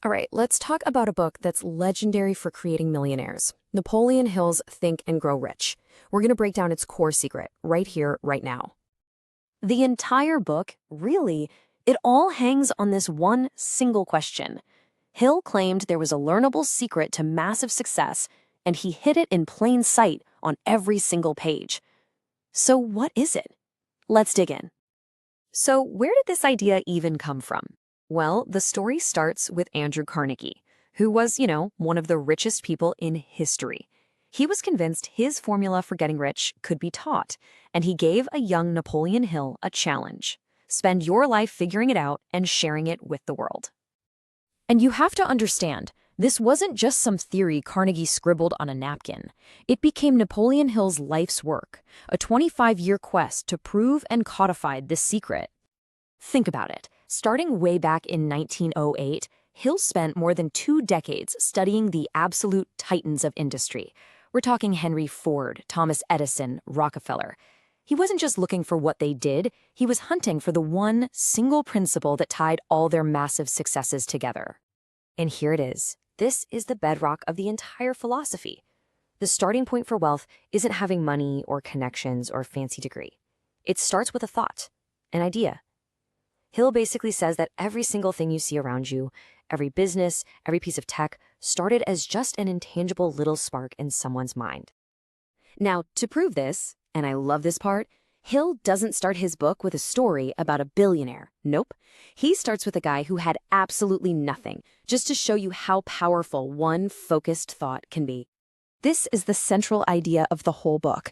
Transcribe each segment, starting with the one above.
All right, let's talk about a book that's legendary for creating millionaires. Napoleon Hill's Think and Grow Rich. We're going to break down its core secret right here, right now. The entire book, really, it all hangs on this one single question. Hill claimed there was a learnable secret to massive success, and he hid it in plain sight on every single page. So what is it? Let's dig in. So, where did this idea even come from? Well, the story starts with Andrew Carnegie, who was, one of the richest people in history. He was convinced his formula for getting rich could be taught, and he gave a young Napoleon Hill a challenge. Spend your life figuring it out and sharing it with the world. And you have to understand, this wasn't just some theory Carnegie scribbled on a napkin. It became Napoleon Hill's life's work, a 25-year quest to prove and codify this secret. Think about it. Starting way back in 1908, Hill spent more than 2 decades studying the absolute titans of industry. We're talking Henry Ford, Thomas Edison, Rockefeller. He wasn't just looking for what they did, he was hunting for the one single principle that tied all their massive successes together. And here it is. This is the bedrock of the entire philosophy. The starting point for wealth isn't having money or connections or fancy degree. It starts with a thought, an idea. Hill basically says that every single thing you see around you, every business, every piece of tech, started as just an intangible little spark in someone's mind. Now, to prove this, and I love this part, Hill doesn't start his book with a story about a billionaire. Nope. He starts with a guy who had absolutely nothing, just to show you how powerful one focused thought can be. This is the central idea of the whole book.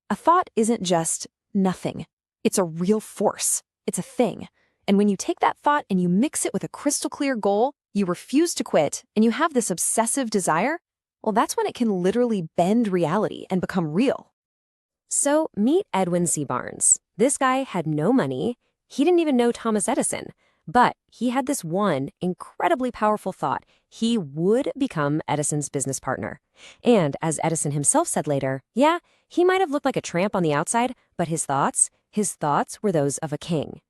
A thought isn't just nothing. It's a real force. It's a thing. And when you take that thought and you mix it with a crystal clear goal, you refuse to quit, and you have this obsessive desire, well, that's when it can literally bend reality and become real. So meet Edwin C. Barnes. This guy had no money. He didn't even know Thomas Edison. But he had this one incredibly powerful thought. He would become Edison's business partner. And as Edison himself said later, yeah, he might have looked like a tramp on the outside, but his thoughts were those of a king.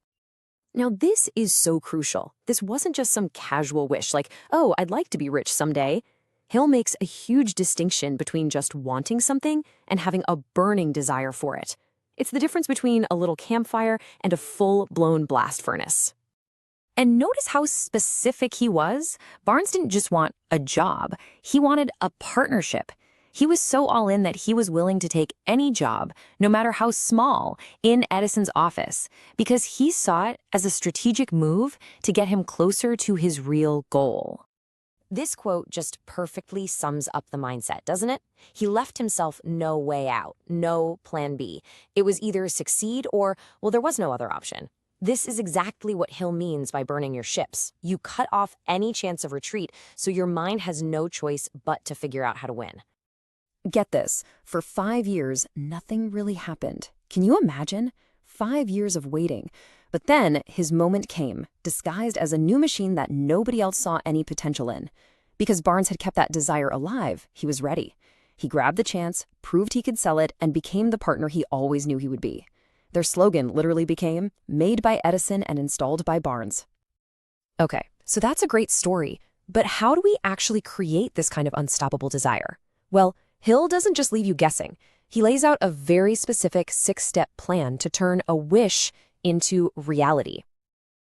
Now, this is so crucial. This wasn't just some casual wish like, oh, I'd like to be rich someday. Hill makes a huge distinction between just wanting something and having a burning desire for it. It's the difference between a little campfire and a full-blown blast furnace. And notice how specific he was. Barnes didn't just want a job. He wanted a partnership. He was so all in that he was willing to take any job, no matter how small, in Edison's office, because he saw it as a strategic move to get him closer to his real goal. This quote just perfectly sums up the mindset, doesn't it? He left himself no way out, no plan B. It was either succeed or, well, there was no other option. This is exactly what Hill means by burning your ships. You cut off any chance of retreat, so your mind has no choice but to figure out how to win. Get this, for 5 years, nothing really happened. Can you imagine? 5 years of waiting. But then his moment came, disguised as a new machine that nobody else saw any potential in. Because Barnes had kept that desire alive, he was ready. He grabbed the chance, proved he could sell it, and became the partner he always knew he would be. Their slogan literally became, made by Edison and installed by Barnes. Okay, so that's a great story, but how do we actually create this kind of unstoppable desire? Well, Hill doesn't just leave you guessing. He lays out a very specific 6-step plan to turn a wish into reality.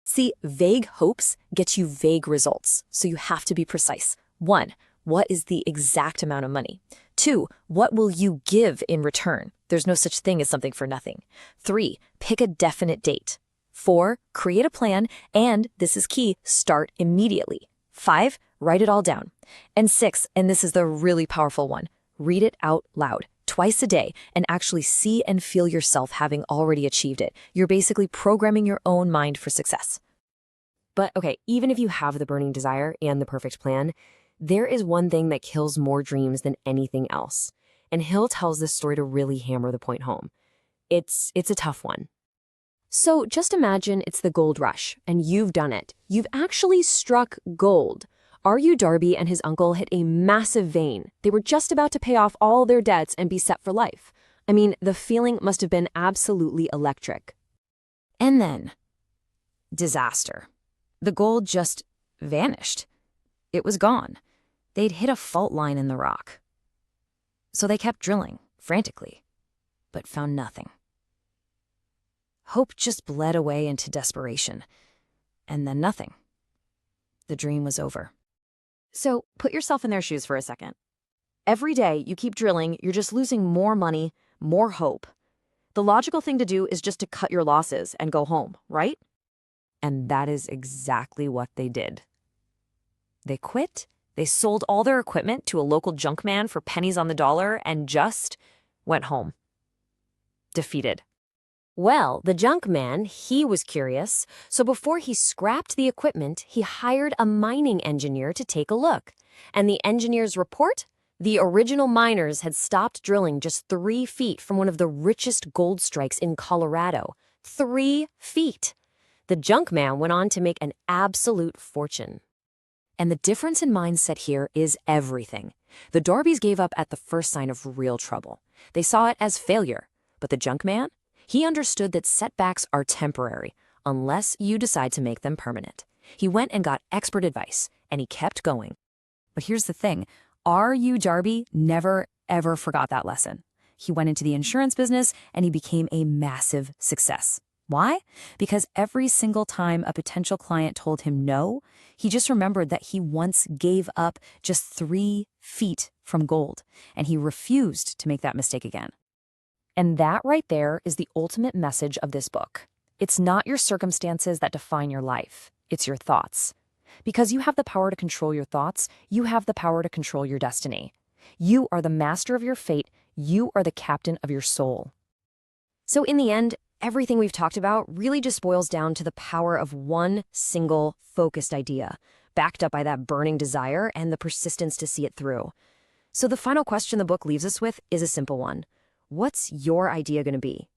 See, vague hopes get you vague results, so you have to be precise. 1, what is the exact amount of money? 2, what will you give in return? There's no such thing as something for nothing. 3, pick a definite date. 4, create a plan, and, this is key, start immediately. 5, write it all down. And 6, and this is the really powerful one, read it out loud, twice a day, and actually see and feel yourself having already achieved it. You're basically programming your own mind for success. But okay, even if you have the burning desire and the perfect plan, there is one thing that kills more dreams than anything else. And Hill tells this story to really hammer the point home. It's a tough one. So just imagine it's the gold rush, and you've done it. You've actually struck gold. R.U. Darby and his uncle hit a massive vein. They were just about to pay off all their debts and be set for life. I mean, the feeling must have been absolutely electric. And then, disaster. The gold just vanished. It was gone. They'd hit a fault line in the rock. So they kept drilling, frantically, but found nothing. Hope just bled away into desperation, and then nothing. The dream was over. So put yourself in their shoes for a second. Every day you keep drilling, you're just losing more money, more hope. The logical thing to do is just to cut your losses and go home, right? And that is exactly what they did. They quit. They sold all their equipment to a local junk man for pennies on the dollar and just went home. Defeated. Well, the junk man, he was curious, so before he scrapped the equipment, he hired a mining engineer to take a look. And the engineer's report? The original miners had stopped drilling just 3 feet from one of the richest gold strikes in Colorado. 3 feet! The junk man went on to make an absolute fortune. And the difference in mindset here is everything. The Darbys gave up at the first sign of real trouble. They saw it as failure. But the junk man? He understood that setbacks are temporary, unless you decide to make them permanent. He went and got expert advice, and he kept going. But here's the thing. R.U. Darby never, ever forgot that lesson. He went into the insurance business, and he became a massive success. Why? Because every single time a potential client told him no, he just remembered that he once gave up just 3 feet from gold, and he refused to make that mistake again. And that right there is the ultimate message of this book. It's not your circumstances that define your life. It's your thoughts. Because you have the power to control your thoughts, you have the power to control your destiny. You are the master of your fate. You are the captain of your soul. So in the end, everything we've talked about really just boils down to the power of one single focused idea, backed up by that burning desire and the persistence to see it through. So the final question the book leaves us with is a simple one. What's your idea going to be?